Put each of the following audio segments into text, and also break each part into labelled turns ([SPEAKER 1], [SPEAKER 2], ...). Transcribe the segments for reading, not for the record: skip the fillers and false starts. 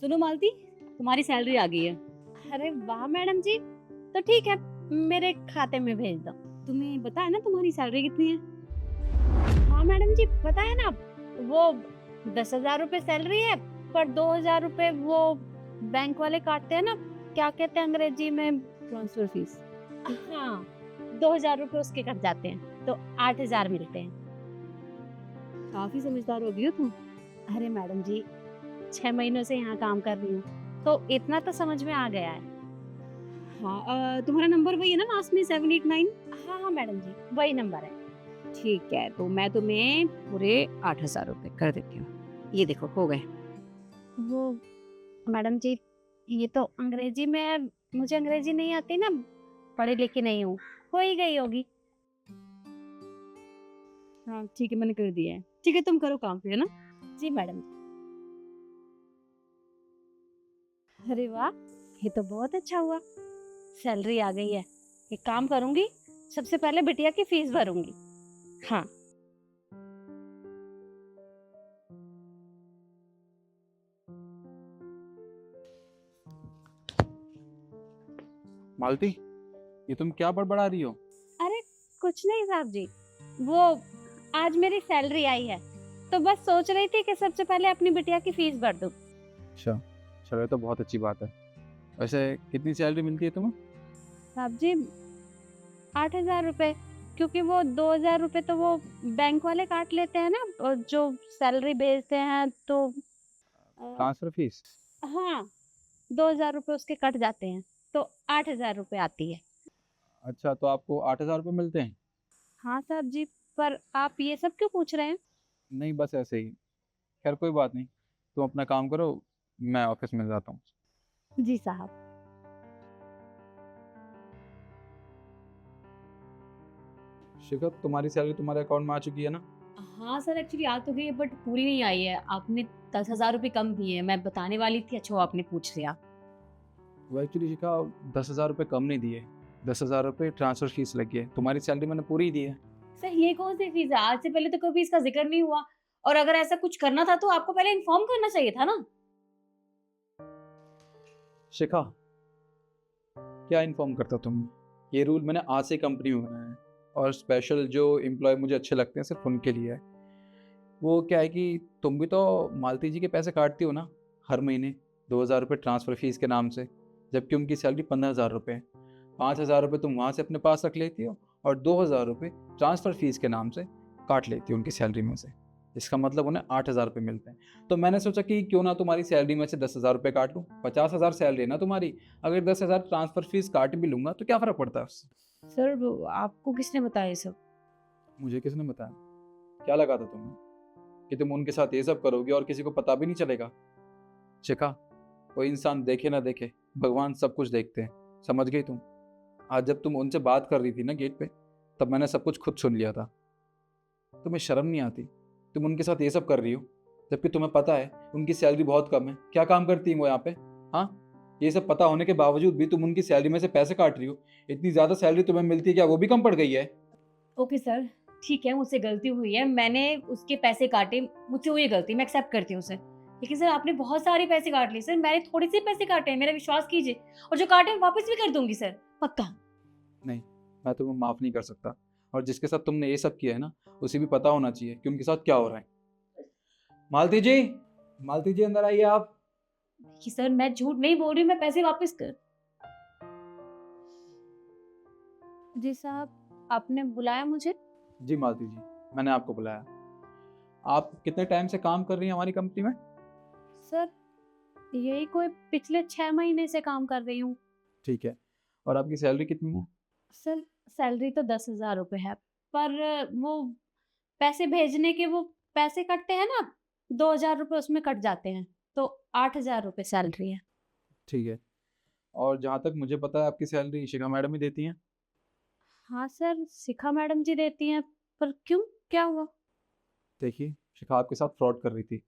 [SPEAKER 1] सुनो मालती, तुम्हारी सैलरी आ गई है।
[SPEAKER 2] अरे वाह मैडम जी, तो ठीक है, मेरे खाते में भेज दो।
[SPEAKER 1] तुम्हें पता है ना तुम्हारी सैलरी कितनी है?
[SPEAKER 2] हाँ मैडम जी, पता है ना, वो 10,000 रुपये सैलरी है, पर 2,000 रुपये वो बैंक वाले काटते हैं ना, क्या कहते हैं अंग्रेजी में?
[SPEAKER 1] Transfer fees.
[SPEAKER 2] हाँ, 2,000 रुपये उसके कट जाते हैं, तो 8,000 मिलते हैं।
[SPEAKER 1] काफी समझदार हो गई हो तुम।
[SPEAKER 2] अरे मैडम जी, 6 महीनों से यहाँ काम कर रही हूँ, तो इतना तो समझ में आ गया है।
[SPEAKER 1] हाँ, तुम्हारा नंबर वही है ना लास्ट में 789?
[SPEAKER 2] हाँ हाँ मैडम जी, वही नंबर है।
[SPEAKER 1] ठीक है, तो मैं तुम्हें पूरे 8,000 रुपये कर देती हूँ। ये देखो हो गए।
[SPEAKER 2] वो मैडम जी, ये तो अंग्रेजी में है, मुझे अंग्रेजी नहीं आती ना, पढ़ी लिखी नहीं हूँ, हो ही गई होगी।
[SPEAKER 1] हाँ ठीक है, मैंने कर दिया है। ठीक है, तुम करो काम फिर, है ना?
[SPEAKER 2] जी मैडम। अरे वाह, ये तो बहुत अच्छा हुआ, सैलरी आ गई है। एक काम करूंगी, सबसे पहले बिटिया की फीस भरूंगी। हाँ।
[SPEAKER 3] मालती, ये तुम क्या बड़बड़ा रही हो?
[SPEAKER 2] अरे कुछ नहीं साहब जी, वो आज मेरी सैलरी आई है, तो बस सोच रही थी कि सबसे पहले अपनी बिटिया की फीस भर दूं।
[SPEAKER 3] अच्छा, चलो ये तो बहुत अच्छी बात है। वैसे कितनी सैलरी मिलती है तुम्हें?
[SPEAKER 2] साहब जी, 8,000 रुपये, क्योंकि वो 2,000 रुपये तो वो बैंक वाले काट लेते हैं ना, और जो सैलरी भेजते हैं, तो
[SPEAKER 3] ट्रांसफर फीस?
[SPEAKER 2] हाँ, 2,000 रुपये उसके कट जाते हैं, तो 8,000 रुपये आती है।
[SPEAKER 3] अच्छा, तो आपको 8,000 रुपये मिलते हैं?
[SPEAKER 2] हाँ साहब जी, पर आप ये सब क्यों पूछ रहे हैं?
[SPEAKER 3] नहीं, बस ऐसे ही। खैर कोई बात नहीं, तुम अपना काम करो, मैं ऑफिस में जाता हूँ।
[SPEAKER 2] जी साहब।
[SPEAKER 3] शिखर, तुम्हारी सैलरी तुम्हारे अकाउंट में आ चुकी है ना?
[SPEAKER 1] हाँ सर, एक्चुअली आ तो गई है बट पूरी नहीं आई है। आपने 10,000 रुपये कम दिए हैं, मैं बताने वाली थी। अच्छा वो आपने पूछ लिया।
[SPEAKER 3] वो एक्चुअली शिखा, 10,000 रुपये कम नहीं दिए, 10,000 रुपये ट्रांसफर फीस लगी है। तुम्हारी सैलरी मैंने पूरी दी है।
[SPEAKER 1] सर ये कौन सी फीस है? आज से पहले तो कभी इसका जिक्र नहीं हुआ, और अगर ऐसा कुछ करना था तो आपको पहले इन्फॉर्म करना चाहिए था ना।
[SPEAKER 3] शिखा, क्या इन्फॉर्म करता तुम? ये रूल मैंने आज से कंपनी में बनाया है, और स्पेशल जो एम्प्लॉय मुझे अच्छे लगते हैं सिर्फ उनके लिए है। वो क्या है कि तुम भी तो मालती जी के पैसे काटती हो ना हर महीने, 2,000 रुपये ट्रांसफ़र फीस के नाम से, जबकि उनकी सैलरी 15,000 रुपये है। 5,000 रुपये तुम वहाँ से अपने पास रख लेती हो, और 2,000 रुपये ट्रांसफ़र फीस के नाम से काट लेती हो उनकी सैलरी में से। इसका मतलब उन्हें 8,000 रुपये मिलते हैं। तो मैंने सोचा कि क्यों ना तुम्हारी सैलरी में से 10,000 रुपये काट लूँ। 50,000 सैलरी है ना तुम्हारी, अगर 10,000 ट्रांसफ़र फीस काट भी लूँगा तो क्या फ़र्क पड़ता है उससे?
[SPEAKER 1] सर आपको किसने बताया ये सब?
[SPEAKER 3] मुझे किसने बताया? क्या लगा था तुम्हें कि तुम उनके साथ ये सब करोगे और किसी को पता भी नहीं चलेगा? शिखा, कोई इंसान देखे ना देखे, भगवान सब कुछ देखते हैं, समझ गई तुम? आज जब तुम उनसे बात कर रही थी ना गेट पे, तब मैंने सब कुछ खुद सुन लिया था। तुम्हें शर्म नहीं आती? तुम उनके साथ ये सब कर रही हो, जबकि तुम्हें पता है उनकी सैलरी बहुत कम है। क्या काम करती है वो यहाँ पे? हाँ, ये सब पता होने के बावजूद भी तुम उनकी सैलरी में से पैसे काट रही हो। इतनी ज़्यादा सैलरी तुम्हें मिलती है, क्या वो भी कम पड़ गई है?
[SPEAKER 1] ओके सर, ठीक है, मुझसे गलती हुई है, मैंने उसके पैसे काटे, मुझसे हुई है गलती, मैं एक्सेप्ट करती हूँ सर। लेकिन सर आपने बहुत सारे पैसे काट लिए सर, मैंने थोड़े से पैसे काटे हैं, मेरा विश्वास कीजिए। और जो काटे हैं वापस भी कर दूंगी सर, पक्का।
[SPEAKER 3] नहीं, मैं तुम्हें माफ़ नहीं कर सकता। और जिसके साथ तुमने ये सब किया है ना, उसे भी पता होना चाहिए कि उनके साथ क्या हो रहा है। मालती जी, मालती जी अंदर आइए आप।
[SPEAKER 1] कि सर मैं झूठ नहीं बोल रही हूँ, मैं पैसे वापस कर।
[SPEAKER 2] जी साहब, आपने बुलाया मुझे?
[SPEAKER 3] जी मालती जी, मैंने आपको बुलाया। आप कितने टाइम से काम कर रही हैं हमारी कंपनी में?
[SPEAKER 2] सर यही कोई पिछले 6 महीने से काम कर रही हूँ।
[SPEAKER 3] ठीक है, और आपकी सैलरी कितनी है?
[SPEAKER 2] सर सैलरी तो 10,000 रुपये है, पर वो पैसे भेजने के वो पैसे कटते हैं ना, 2,000 रुपये उसमें कट जाते हैं, तो 8,000 रुपये सैलरी है।
[SPEAKER 3] ठीक है, और जहाँ तक मुझे पता है आपकी सैलरी शिखा मैडम ही देती हैं।
[SPEAKER 2] हाँ सर, शिखा मैडम जी देती हैं, पर क्यों, क्या हुआ?
[SPEAKER 3] देखिए, शिखा आपके साथ फ्रॉड कर रही थी।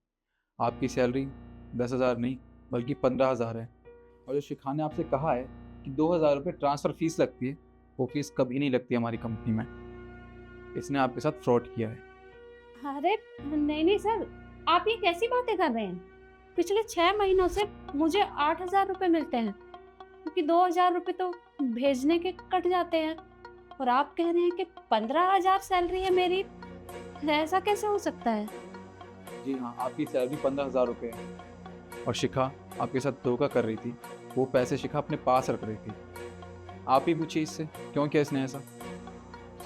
[SPEAKER 3] आपकी सैलरी 10,000 नहीं बल्कि 15,000 है। और जो शिखा ने आपसे कहा है कि 2,000 रुपये ट्रांसफ़र फीस लगती है, वो फीस कभी नहीं लगती हमारी कंपनी में। इसने आपके साथ फ्रॉड किया है।
[SPEAKER 2] अरे नहीं नहीं सर, आप ये कैसी बातें कर रहे हैं? पिछले 6 महीनों से मुझे 8,000 रुपए मिलते हैं, क्योंकि 2,000 रुपए तो भेजने के कट जाते हैं, और आप कह रहे हैं कि 15,000 सैलरी है मेरी। ऐसा कैसे हो सकता है?
[SPEAKER 3] जी हाँ, आपकी सैलरी 15,000 रुपये है और शिखा आपके साथ धोखा कर रही थी। वो पैसे शिखा अपने पास रख रही थी। आप ही पूछिए इससे क्यों किया इसने ऐसा।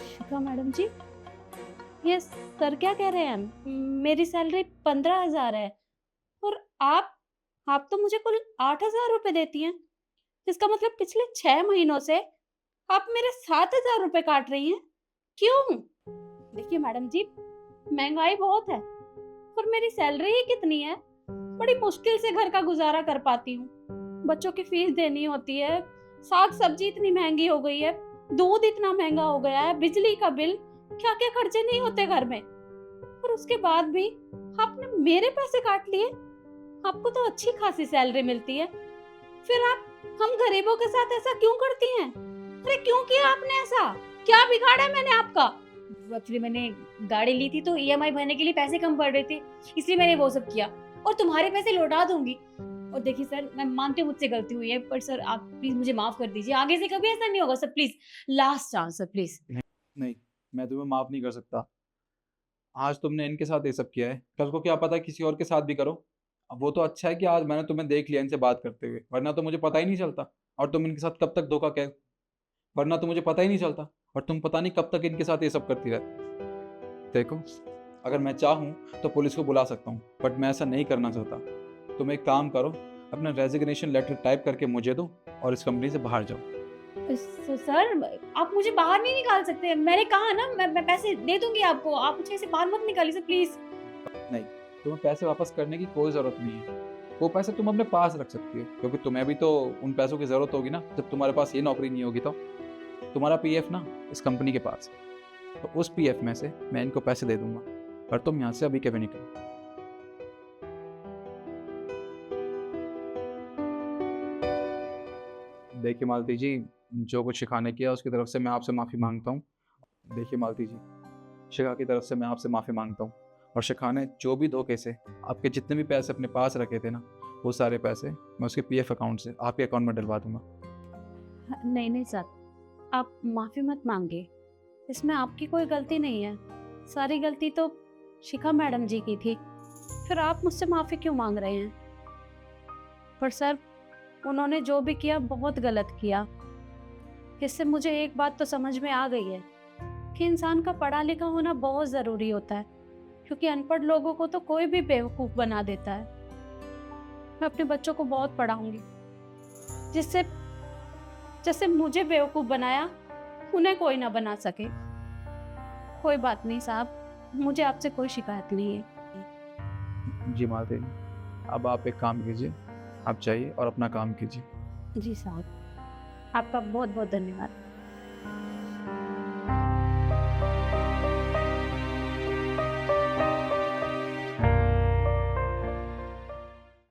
[SPEAKER 2] शिखा मैडम जी, ये सर क्या कह रहे हैं? मेरी सैलरी 15,000 है और आप तो मुझे कुल 8,000 रुपए देती हैं। इसका मतलब पिछले 6 महीनों से आप मेरे 7,000 रुपए काट रही हैं। क्यों? देखिए मैडम जी, महंगाई बहुत है और मेरी सैलरी ही कितनी है, बड़ी मुश्किल से घर का गुजारा कर पाती हूँ। बच्चों की फीस देनी होती है, साग सब्जी इतनी महंगी हो गई है, दूध इतना महंगा हो गया है, बिजली का बिल, क्या क्या खर्चे नहीं होते घर में। और उसके बाद भी आपने मेरे पैसे काट लिए। आपको तो अच्छी खासी सैलरी मिलती है, फिर आप हम गरीबों के साथ ऐसा क्यों करती हैं? अरे क्यों किया आपने ऐसा? क्या बिगाड़ा मैंने आपका?
[SPEAKER 1] एक्चुअली मैंने गाड़ी ली थी तो ईएमआई भरने के लिए पैसे कम पड़ रहे थे, इसलिए मैंने वो सब किया, और तुम्हारे पैसे लौटा दूंगी। और देखिए सर, मैं मानती हूँ मुझसे गलती हुई है, पर सर आप प्लीज मुझे माफ कर दीजिए, आगे से कभी ऐसा नहीं होगा sir, please last chance sir, please.
[SPEAKER 3] नहीं, मैं तुम्हें माफ़ नहीं कर सकता। आज तुमने इनके साथ ये सब किया है, कल को क्या पता किसी और के साथ भी करो। अब वो तो अच्छा है कि आज मैंने तुम्हें देख लिया इनसे बात करते हुए, वरना तो मुझे पता ही नहीं चलता। और तुम इनके साथ कब तक धोखा क्या, वरना तो मुझे पता ही नहीं चलता। और तुम पता नहीं कब तक इनके साथ ये सब करती रहती। देखो, अगर मैं चाहूँ तो पुलिस को बुला सकता हूँ, बट मैं ऐसा नहीं करना चाहता। तुम एक काम करो, अपना रेजिग्नेशन लेटर टाइप करके मुझे दो और इस कंपनी से बाहर जाओ।
[SPEAKER 1] सर आप मुझे बाहर नहीं निकाल सकते, मैंने कहा ना मैं पैसे दे दूंगी आपको, आप मुझे ऐसे बाहर मत निकालिए सर, प्लीज।
[SPEAKER 3] नहीं, तुम्हें पैसे वापस करने की कोई ज़रूरत नहीं है। वो पैसे तुम अपने पास रख सकती हो, क्योंकि तुम्हें भी तो उन पैसों की ज़रूरत होगी ना, जब तुम्हारे पास ये नौकरी नहीं होगी। तो तुम्हारा पीएफ ना इस कंपनी के पास है, तो उस पीएफ में से मैं इनको पैसे दे दूंगा, पर तुम यहाँ से अभी कभी निकलो। देखिए मालती जी, जो कुछ सिखाने किया उसकी तरफ से मैं आपसे माफ़ी मांगता हूँ। देखिए मालती जी, शिखा की तरफ से मैं आपसे माफ़ी मांगता हूँ, और शिखा ने जो भी धोखे से आपके जितने भी पैसे अपने पास रखे थे ना, वो सारे पैसे मैं उसके पीएफ अकाउंट से आपके अकाउंट में डलवा दूंगा।
[SPEAKER 2] नहीं नहीं सर, आप माफी मत मांगिए, इसमें आपकी कोई गलती नहीं है। सारी गलती तो शिखा मैडम जी की थी, फिर आप मुझसे माफी क्यों मांग रहे हैं? पर सर, उन्होंने जो भी किया बहुत गलत किया। इससे मुझे एक बात तो समझ में आ गई है कि इंसान का पढ़ा लिखा होना बहुत ज़रूरी होता है, क्योंकि अनपढ़ लोगों को तो कोई भी बेवकूफ़ बना देता है। मैं अपने बच्चों को बहुत पढ़ाऊंगी, जिससे जैसे मुझे बेवकूफ़ बनाया उन्हें कोई ना बना सके। कोई बात नहीं साहब, मुझे आपसे कोई शिकायत नहीं है।
[SPEAKER 3] जी मालती जी, अब आप एक काम कीजिए, आप जाइए और अपना काम कीजिए।
[SPEAKER 2] जी साहब, आपका बहुत बहुत धन्यवाद।